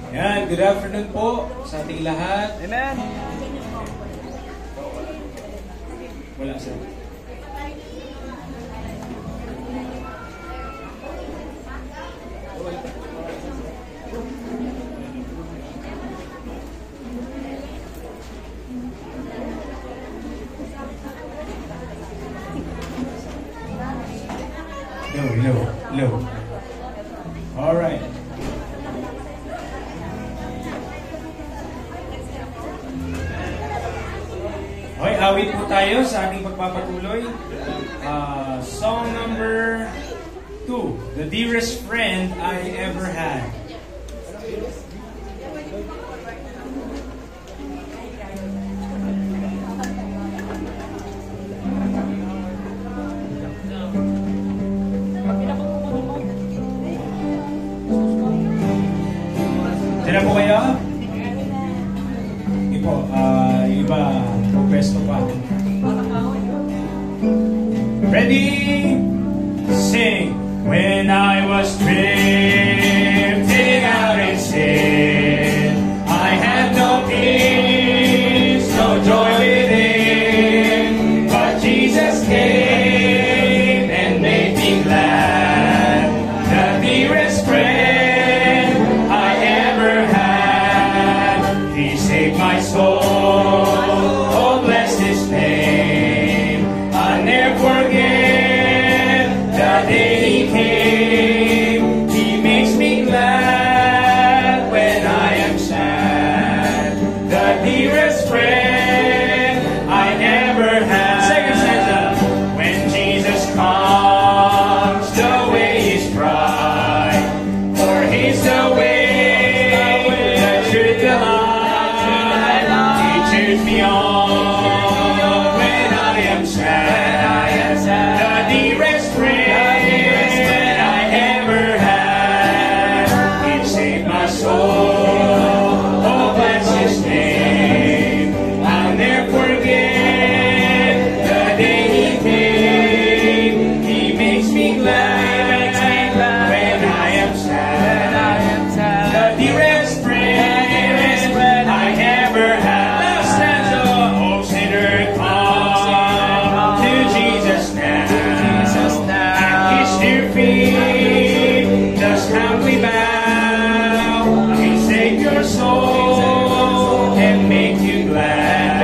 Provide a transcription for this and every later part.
Yan, good afternoon po sa ating lahat. Amen. Wala sir. Low. All right. Okay, awit po tayo sa ating pagpapatuloy. Song number 2, The Dearest Friend I Ever Had. Tira po kayo? Hindi po, yung iba, pwesto pa. Ready? Sing! When I was drifting out in sin, I had no peace, no joy within, but Jesus came and made me glad. The dearest friend I ever had, He saved my soul. Oh, bless His name. I'll never forget the day He came. He makes me glad when I am sad. The dearest friend I ever had. Second stanza. When Jesus comes, the way is bright, for He's the way, the truth, the light. He cheers me on when I am sad. The dearest friend I ever had. He saved my soul. Oh, bless His name. I'll never forget the day He came. He makes me glad when I am sad. The dearest friend I ever had. Last stanza. Oh, sinner, come to Jesus now. At His dear feet, just humbly bow. He saved your soul and make you glad.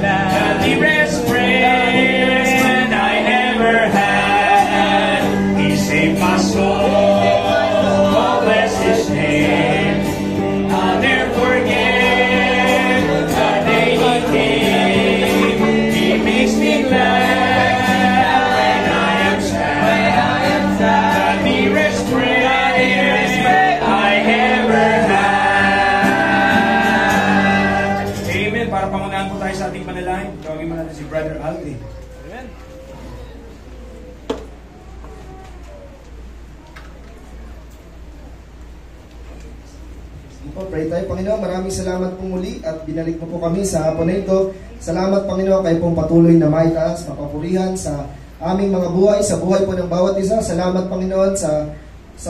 The dearest friend I ever had. He saved my soul. Oh, bless His name. I'll never forget the day He came. He makes me glad when I am sad. The dearest friend I ever had. Amen. Para pangunahan po tayo sa ating panalangin, tawagin mo natin si Brother Aldrin. Amen. Po, pray tayo, Panginoon. Maraming salamat po muli at binalik mo po kami sa hapon na ito. Salamat, Panginoon, kayo pong patuloy na maitaas, mapapurihan sa aming mga buhay, sa buhay po ng bawat isa. Salamat, Panginoon, sa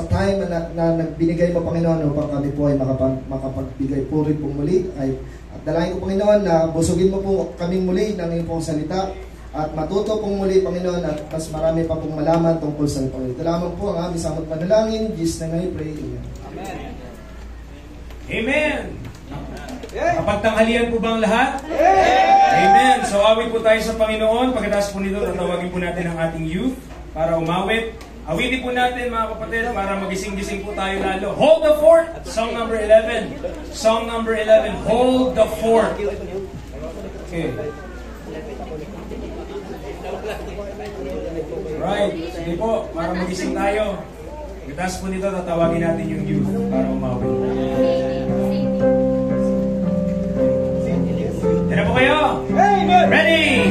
time na nagbinigay mo, Panginoon, upang kami po ay makapagbigay puri po muli. At dalangin ko, Panginoon, na busugin mo po kami muli ng iyong pong salita at matuto pong muli, Panginoon, at mas marami pa pong malaman tungkol sa Panginoon. Ito lamang po ang aming samot panalangin. Jesus na may pray. Amen. Amen. Amen! Kapagtanghalian po ba ang lahat? Amen! So awit po tayo sa Panginoon. Pagkatapos po nito, tatawagin po natin ang ating youth para umawit. Awitin po natin mga kapatid para magising-gising po tayo lalo. Hold the fort! Song number 11. Song number 11. Hold the fort. Okay. Right. Sige po, para magising tayo. Pagkatapos po nito, tatawagin natin yung youth para umawit. Tira po kayo! Ready!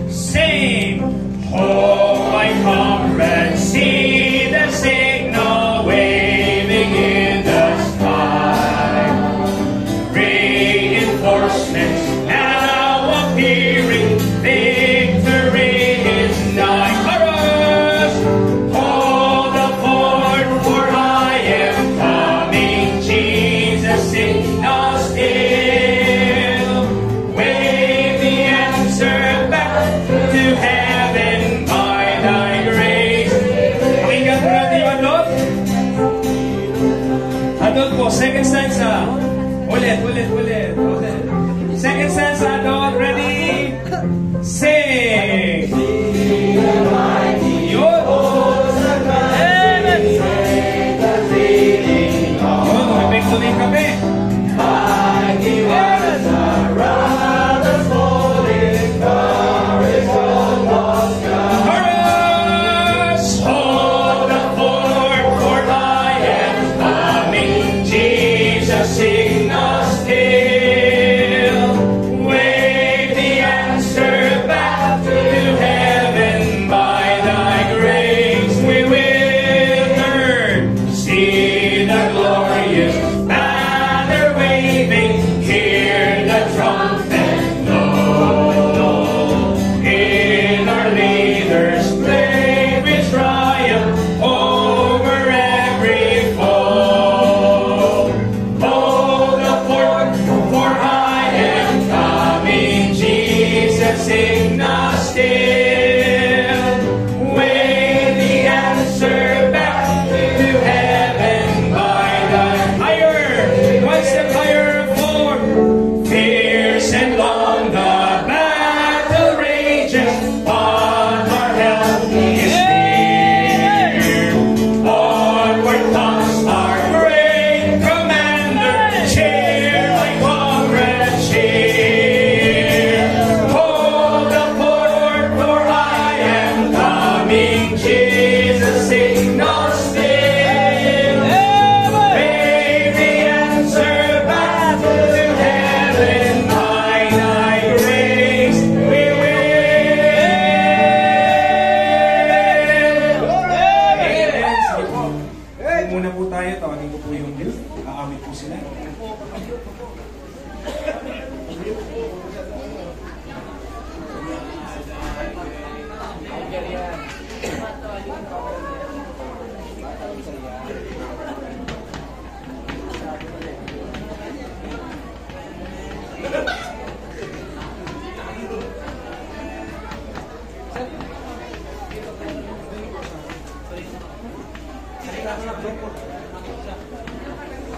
Sing! Oh, my comrades, see the signal waving in the sky. Reinforcements now appearing, victory is nigh. Chorus! Hold the fort, for I am coming, Jesus. po, second stanza. Ulit. Second stanza, don't ready, sing. Yun. Yun, epekto na yung kape.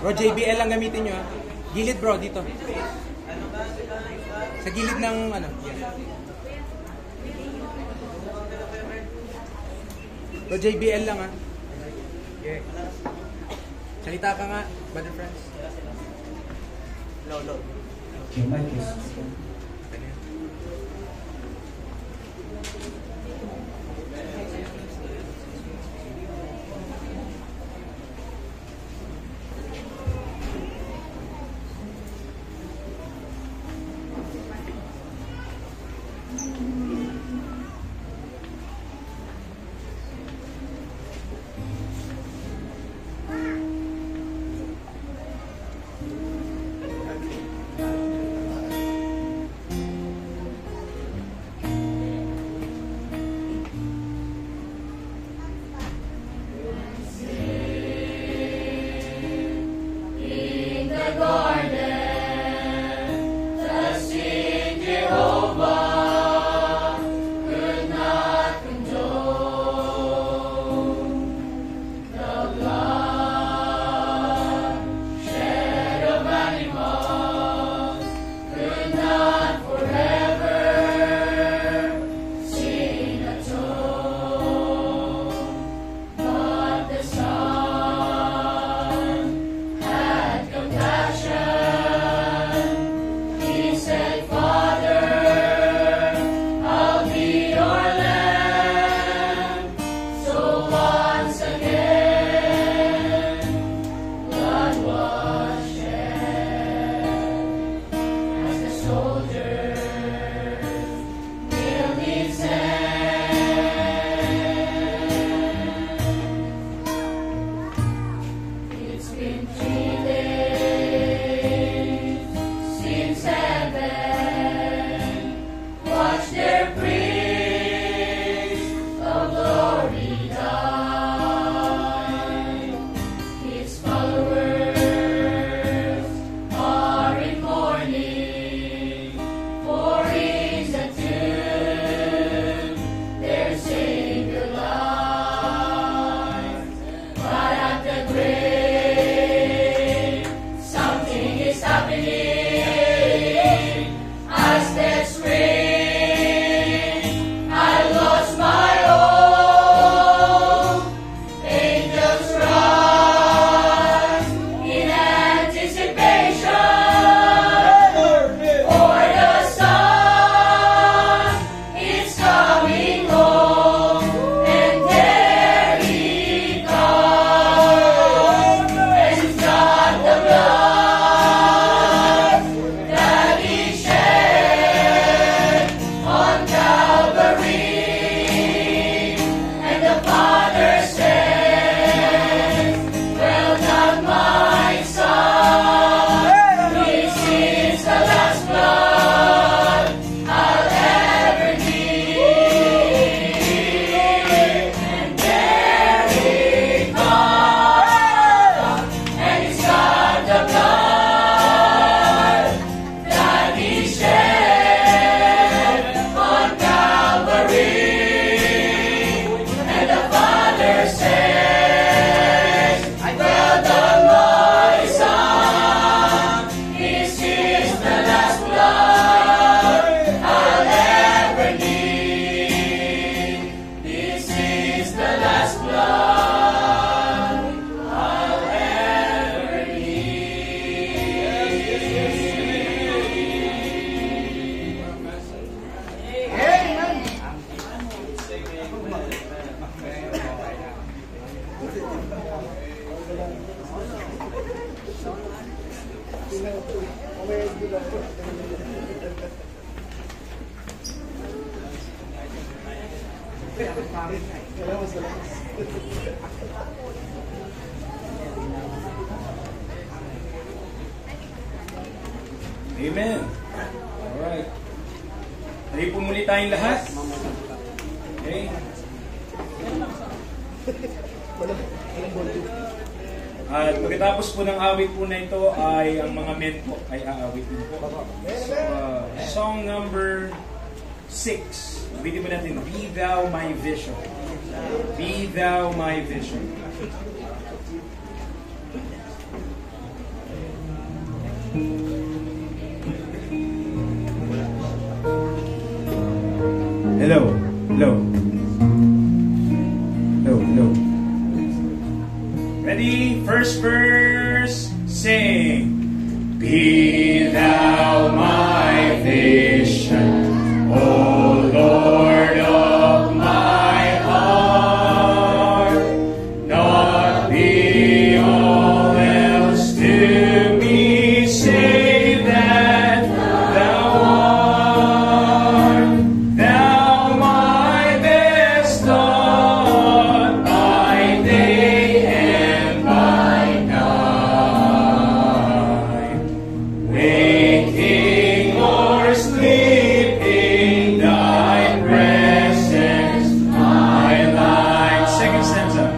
Bro, JBL lang gamitin nyo ha. Gilid bro, dito. Sa gilid ng ano. Yan. Bro, JBL lang ha. Okay. Salita ka nga, brother friends. Lolo. Your mic is... Amen. Alright. Ready po muli tayong lahat? Okay. At pagkatapos po ng awit po na ito ay ang mga men po ay aawitin po. So, song number 6. Awitin mo natin, Be Thou My Vision. Be Thou My Vision. Hello. Hello. Hello. Hello. Ready? First verse. Sing. Be thou my vision, O Lord of my heart. Not be all else to me, save that thou art. Thou my best thought by day and by night. Waking or sleeping, thy presence my light. Second stanza.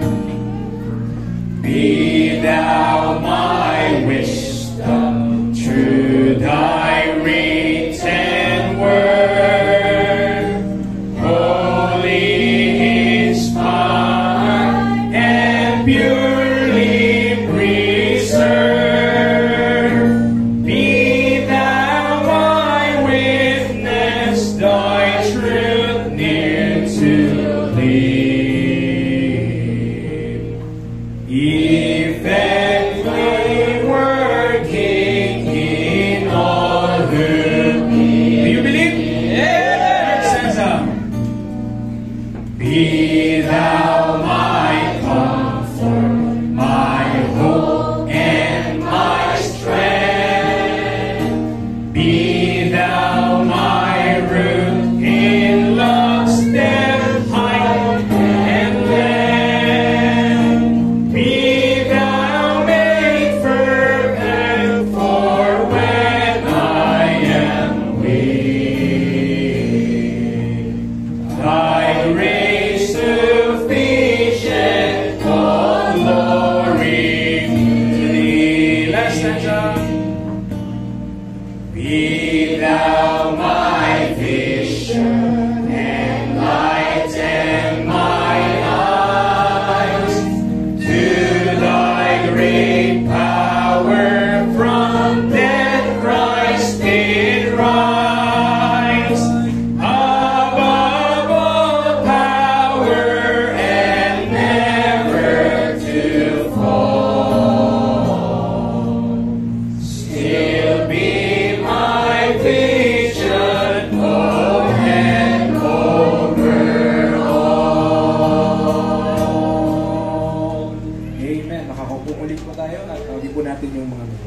Be thou my wisdom, true thy written word, holy inspired and purely preserved. Be thou my witness, thy truth near to lead. Effectively working in all who believe. Do you believe? Yeah. Stanza. Be thou my comfort, my hope and my strength. Be thou my root in love's depth, height and length. Be thou made perfect for when I am weak. Thy grace sufficient, all glory to thee. Last stanza. Be thou my vision, enlighten my eyes to thy great power. From death Christ did rise, above all power and never to fall. Still be my vision, oh and over all. Amen. Nakakaupo ulit po tayo at tawagin po natin yung mga mga.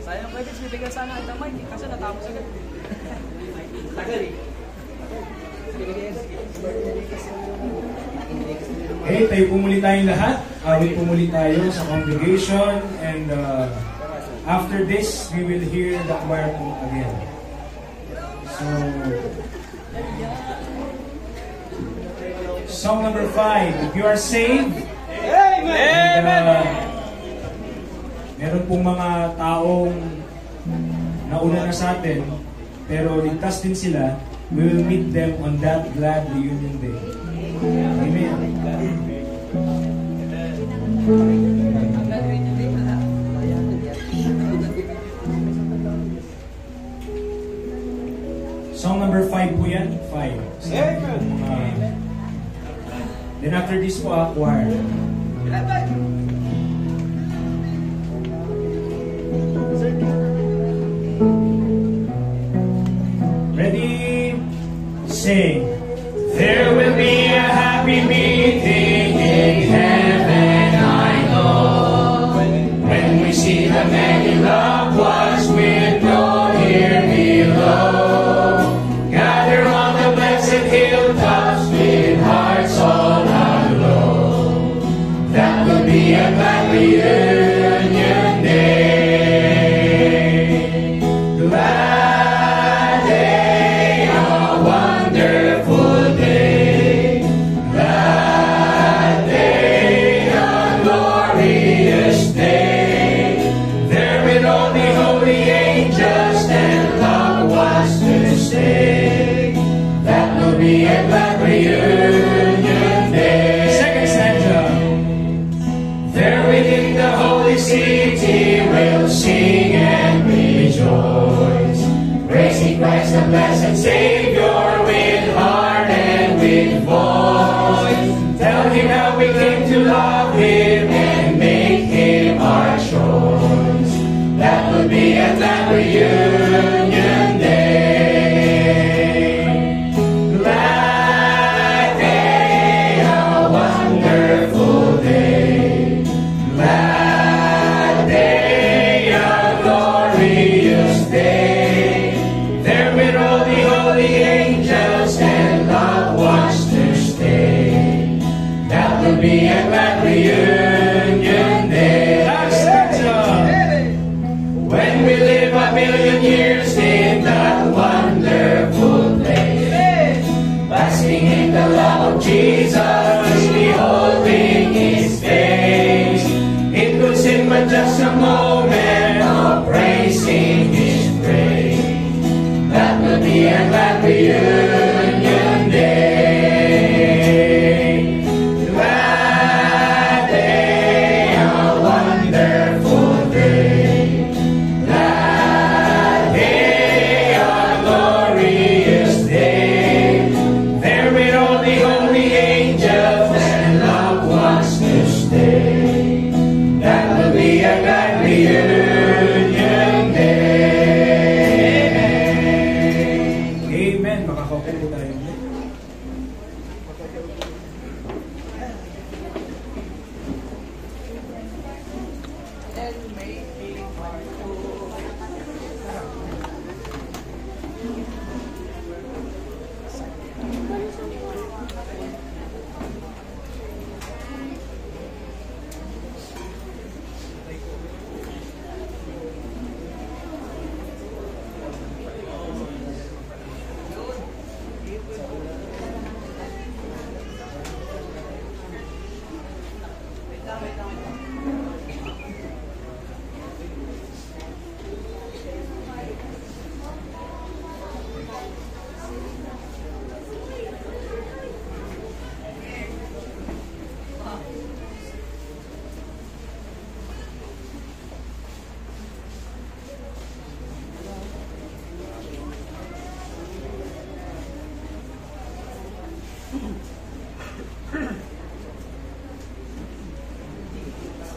Sayang pwede, bibigyan sana kita mic, kasi natapos agad. Tagal eh. Okay, tayo pumuli tayong lahat. Awit pumuli tayo sa congregation. And after this, we will hear the choir again. So, song number 5. If you are saved, and, meron pong mga taong nauna na sa atin, pero ligtas din sila. We will meet them on that glad reunion day. Amen. Song number 5 po yan. 5. Then after this po, choir. Ready? Sing. There will be a happy meeting in heaven, I know. When we see the many loved ones with no here below. Gather on the blessed hilltops with hearts all aglow. That will be a glad reunion day. Glad day, a wonderful day. Glad day, a glorious day. There will all be holy angels and loved ones to stay. That will be a glad reunion day. Second stanza. There within the holy city we'll sing and rejoice, praising Christ the blessed Savior with heart and with voice. Tell him how we came to love him and make him our choice. That will be a glad reunion day. Glad day, a wonderful day.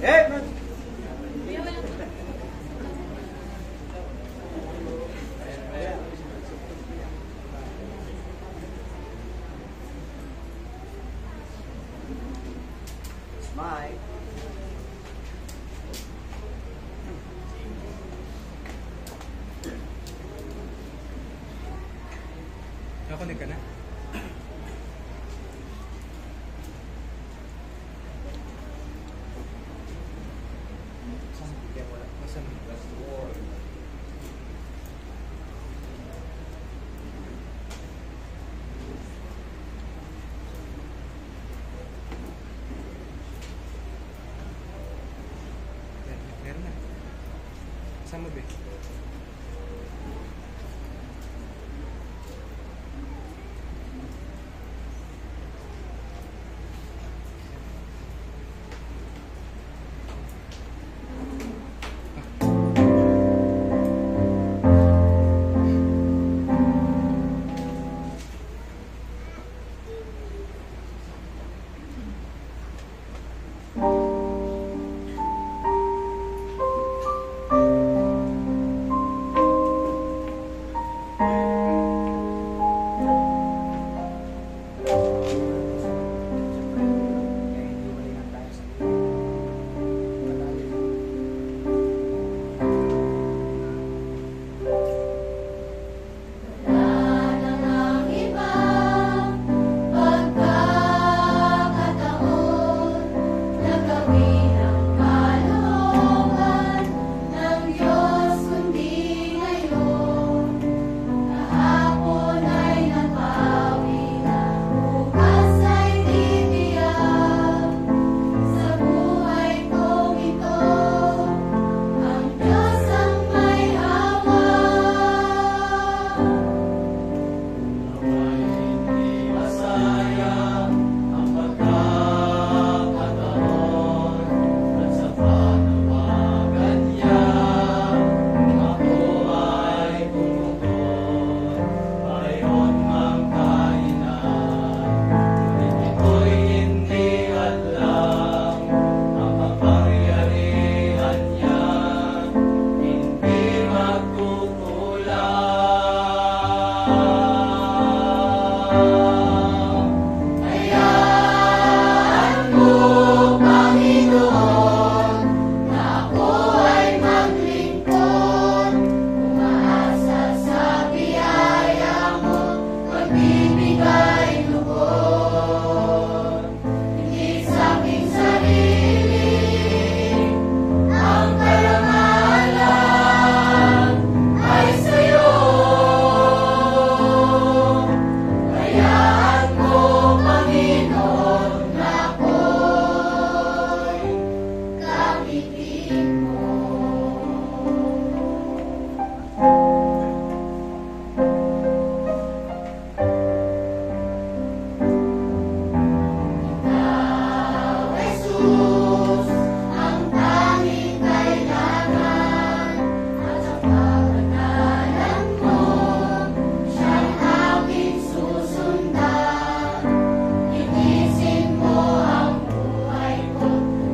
Smile. Nakakunig ka na? Meron na. Saan mo ba?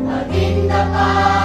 Maging dapat